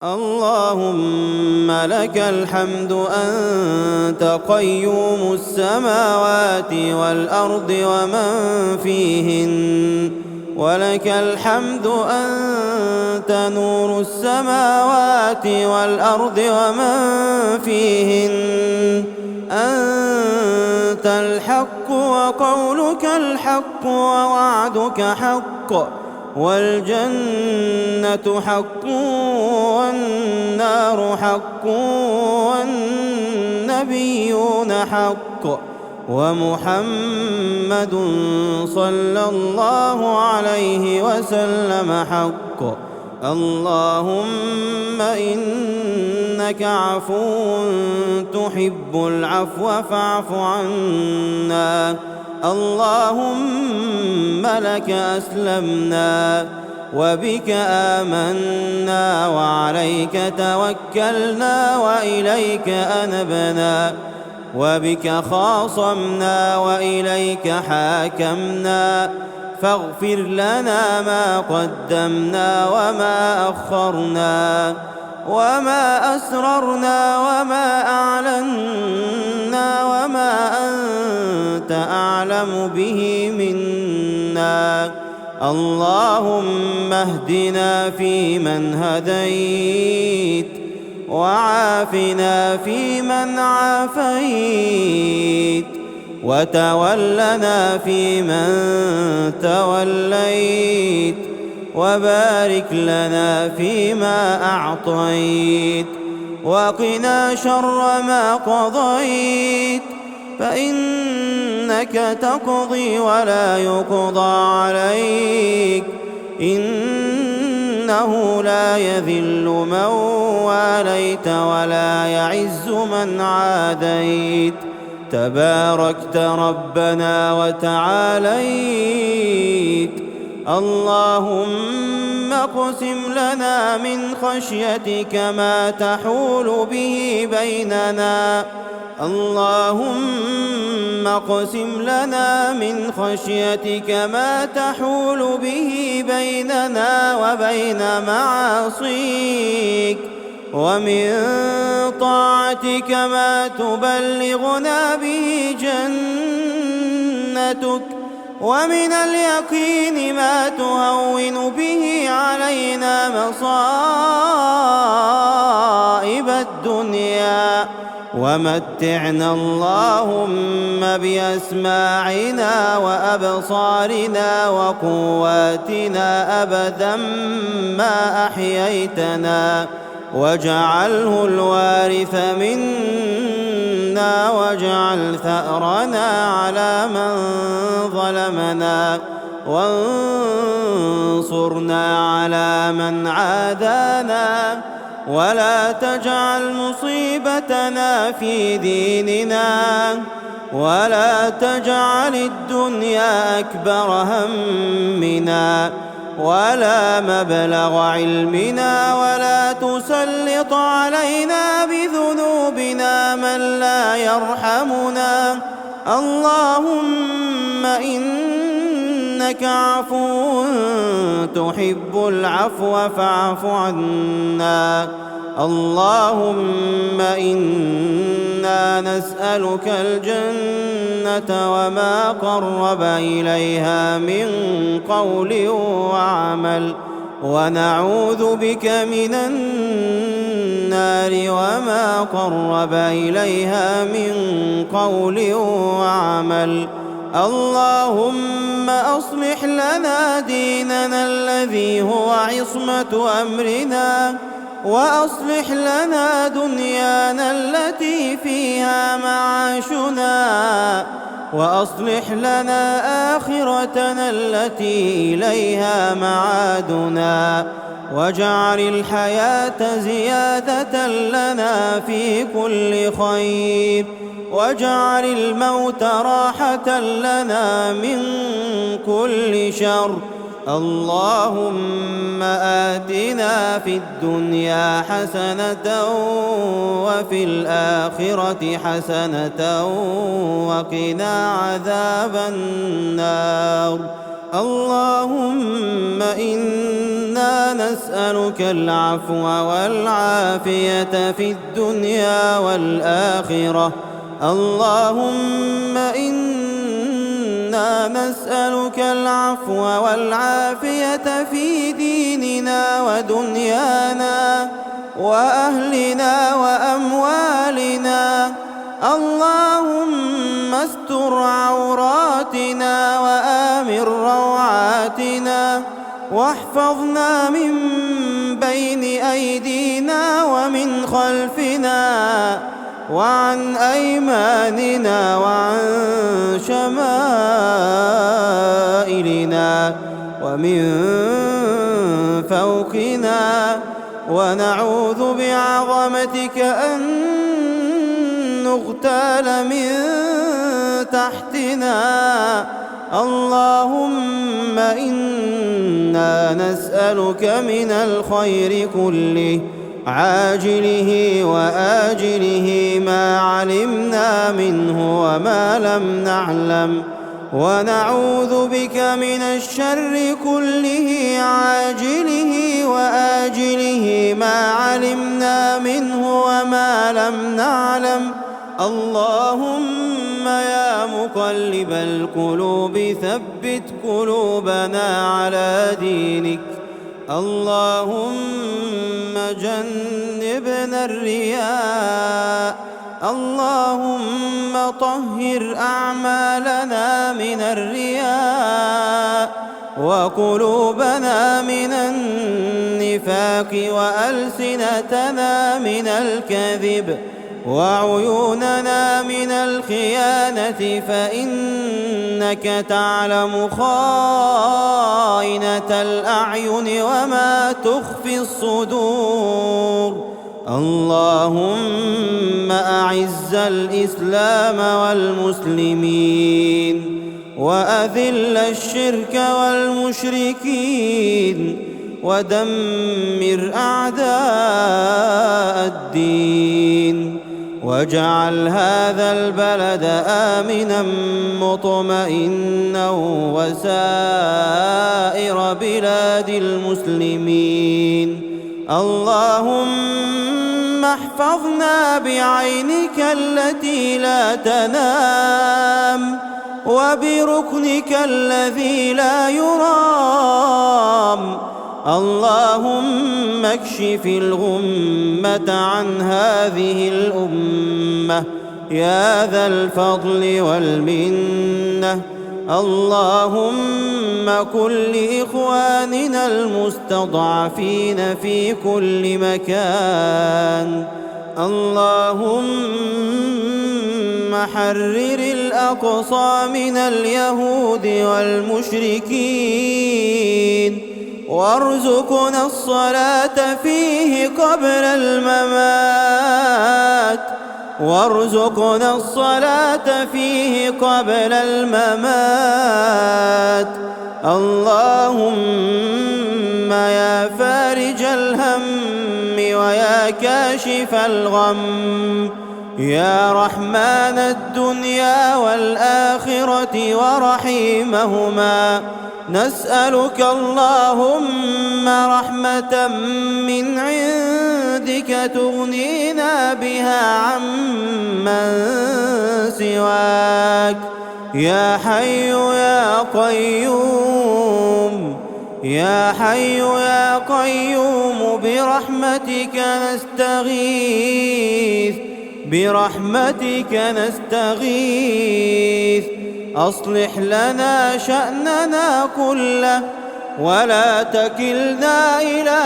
اللهم لك الحمد أنت قيوم السماوات والأرض ومن فيهن، ولك الحمد أنت نور السماوات والأرض ومن فيهن. أنت الحق وقولك الحق ووعدك حق، والجنة حق والنار حق والنبيون حق ومحمد صلى الله عليه وسلم حق. اللهم إنك عفو تحب العفو فاعف عنا. اللهم لك أسلمنا وبك آمنا وعليك توكلنا وإليك أنبنا، وبك خاصمنا وإليك حاكمنا، فاغفر لنا ما قدمنا وما أخرنا وما أسررنا وما أعلنا وما أنت أعلم به منا. اللهم اهدنا فيمن هديت، وعافنا فيمن عافيت، وتولنا فيمن توليت، وبارك لنا فيما أعطيت، وقنا شر ما قضيت، فإنك تقضي ولا يقضى عليك، إنه لا يذل من واليت ولا يعز من عاديت. تباركت ربنا وتعاليت. اللهم اقسم لنا من خشيتك ما تحول به بيننا اللهم اقسم لنا من خشيتك ما تحول به بيننا وبين معاصيك، ومن طاعتك ما تبلغنا به جنتك، ومن اليقين ما تهون به علينا مصائب الدنيا، ومتعنا اللهم بأسماعنا وأبصارنا وقواتنا أبدا ما أحييتنا، واجعله الوارث منا، واجعل ثأرنا على من ظلمنا، وانصرنا على من عادانا، ولا تجعل مصيبتنا في ديننا، ولا تجعل الدنيا أكبر همنا ولا مبلغ علمنا، ولا تسلط علينا بذنوبنا من لا يرحمنا. اللهم إنك عفو تحب العفو فاعف عنا. اللهم إنا نسألك الجنة وما قرب إليها من قول وعمل، ونعوذ بك من النار وما قرب إليها من قول وعمل. اللهم أصلح لنا ديننا الذي هو عصمة أمرنا، وأصلح لنا دنيانا التي فيها معاشنا، وأصلح لنا آخرتنا التي إليها معادنا، واجعل الحياة زيادة لنا في كل خير، واجعل الموت راحة لنا من كل شر. اللهم آتنا في الدنيا حسنة وفي الآخرة حسنة وقنا عذاب النار. اللهم إنا نسألك العفو والعافية في الدنيا والآخرة. اللهم إنا نسألك العفو والعافية في ديننا ودنيانا وأهلنا وأموالنا. اللهم استر عوراتنا وآمن روعاتنا، واحفظنا من بين أيدينا ومن خلفنا وعن أيماننا وعن شمائلنا ومن فوقنا، ونعوذ بعظمتك أن نغتال من تحتنا. اللهم إنا نسألك من الخير كله عاجله وآجله ما علمنا منه وما لم نعلم، ونعوذ بك من الشر كله عاجله وآجله ما علمنا منه وما لم نعلم. اللهم يا مقلب القلوب ثبت قلوبنا على دينك. اللهم جنبنا الرياء. اللهم طهر أعمالنا من الرياء، وقلوبنا من النفاق، وألسنتنا من الكذب، وعيوننا من الخيانة، فإنك تعلم خائنة الأعين وما تخفي الصدور. اللهم أعز الإسلام والمسلمين، وأذل الشرك والمشركين، ودمر أعداء الدين، واجعل هذا البلد آمنا مطمئنا وسائر بلاد المسلمين. اللهم احفظنا بعينك التي لا تنام، وبركنك الذي لا يرام. اللهم اكشف الغمة عن هذه الأمة يا ذا الفضل والمنة. اللهم كن لإخواننا المستضعفين في كل مكان. اللهم حرر الأقصى من اليهود والمشركين، وارزقنا الصلاة فيه قبل الممات، وارزقنا الصلاة فيه قبل الممات. اللهم يا فارج الهم ويا كاشف الغم، يا رحمن الدنيا والآخرة ورحيمهما، نسألك اللهم رحمة من عندك تغنينا بها عمن سواك. يا حي يا قيوم، يا حي يا قيوم، برحمتك نستغيث، برحمتك نستغيث. أصلح لنا شأننا كله، ولا تكلنا إلى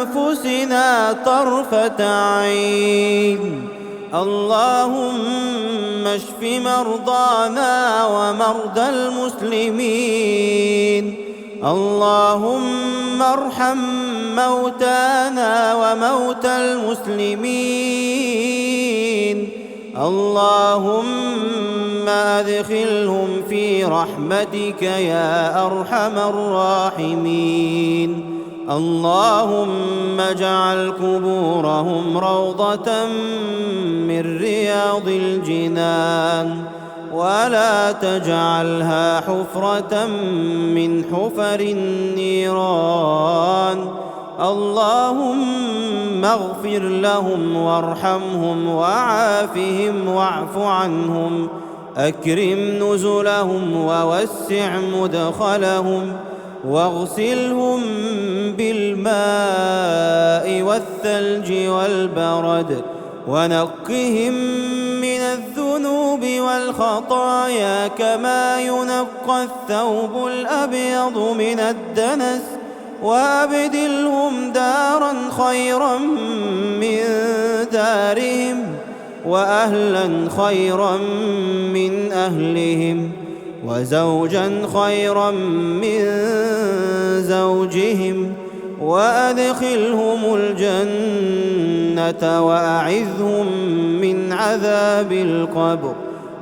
أنفسنا طرفة عين. اللهم اشف مرضانا ومرضى المسلمين. اللهم ارحم موتانا وموتى المسلمين. اللهم أدخلهم في رحمتك يا أرحم الراحمين. اللهم اجعل قبورهم روضة من رياض الجنان. ولا تجعلها حفرة من حفر النيران. اللهم اغفر لهم وارحمهم وعافهم واعف عنهم، أكرم نزلهم ووسع مدخلهم، واغسلهم بالماء والثلج والبرد، ونقهم من الذنوب والخطايا كما ينقى الثوب الأبيض من الدنس، وأبدلهم دارا خيرا من دارهم، وأهلا خيرا من أهلهم، وزوجا خيرا من زوجهم، وأدخلهم الجنة، وأعذهم من عذاب القبر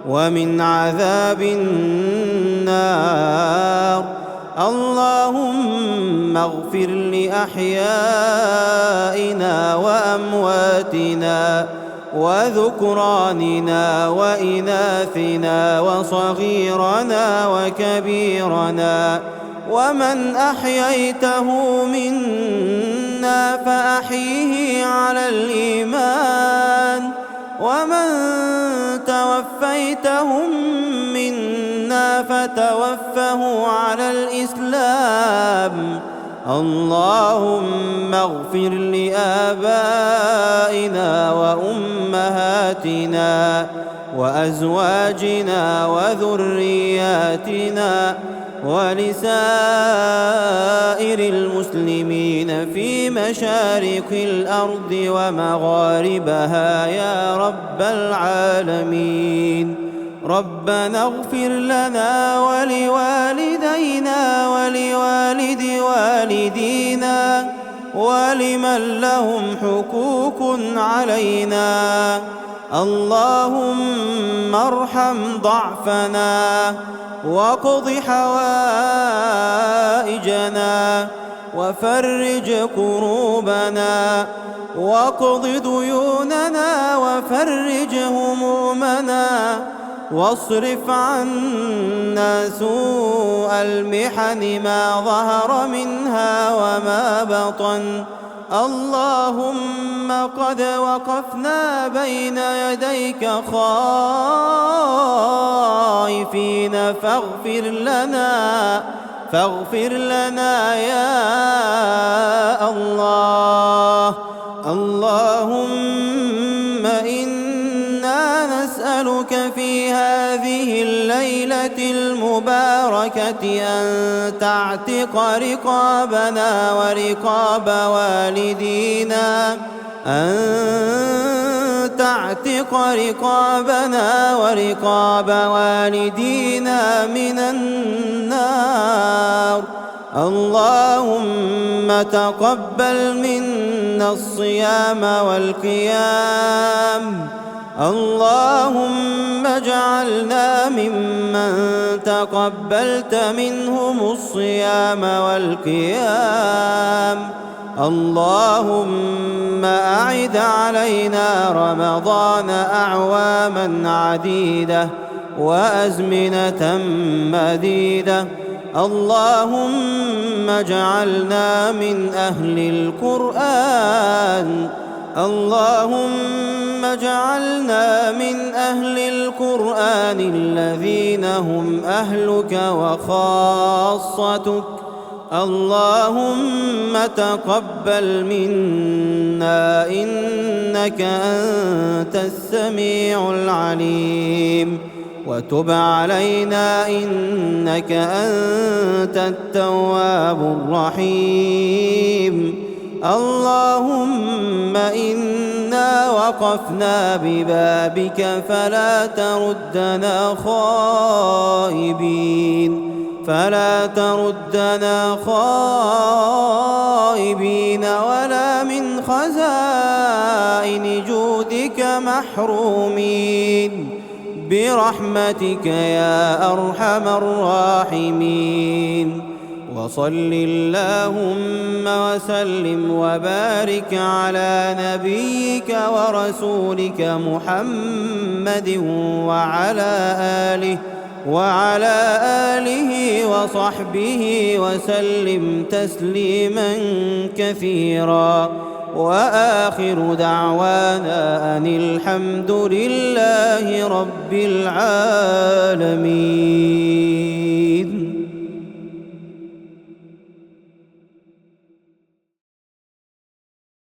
ومن عذاب النار. اللهم اغفر لأحيائنا وأمواتنا وذكراننا وإناثنا وصغيرنا وكبيرنا، ومن أحييته منا فأحيه على الإيمان، ومن توفيتهم منا فتوفه على الإسلام. اللهم اغفر لآبائنا وأمهاتنا وأزواجنا وذرياتنا ولسائر المسلمين في مشارق الأرض ومغاربها يا رب العالمين. ربنا اغفر لنا ولوالدينا ولوالد والدينا ولمن لهم حقوق علينا. اللهم ارحم ضعفنا وقض حوائجنا وفرج كروبنا وقض ديوننا وفرج همومنا، واصرف عنا سوء المحن ما ظهر منها وما بطن. اللهم قد وقفنا بين يديك خائفين فاغفر لنا يا الله. اللهم إنا نسألك في هذه الليلة المباركة أن تعتق رقابنا ورقاب والدينا، أن تعتق رقابنا ورقاب والدينا من النار. اللهم تقبل منا الصيام والقيام. اللهم اجعلنا ممن تقبلت منهم الصيام والقيام. اللهم أعد علينا رمضان أعواما عديدة وأزمنة مديدة. اللهم اجعلنا من أهل القرآن. اللهم اجعلنا من أهل القرآن الذين هم أهلك وخاصتك. اللهم تقبل منا إنك أنت السميع العليم، وتب علينا إنك أنت التواب الرحيم. اللهم إنا وقفنا ببابك فلا تردنا خائبين ولا من خزائن جودك محرومين، برحمتك يا أرحم الراحمين. وصل اللهم وسلم وبارك على نبيك ورسولك محمد وعلى آله وصحبه وسلم تسليما كثيرا. وآخر دعوانا أن الحمد لله رب العالمين.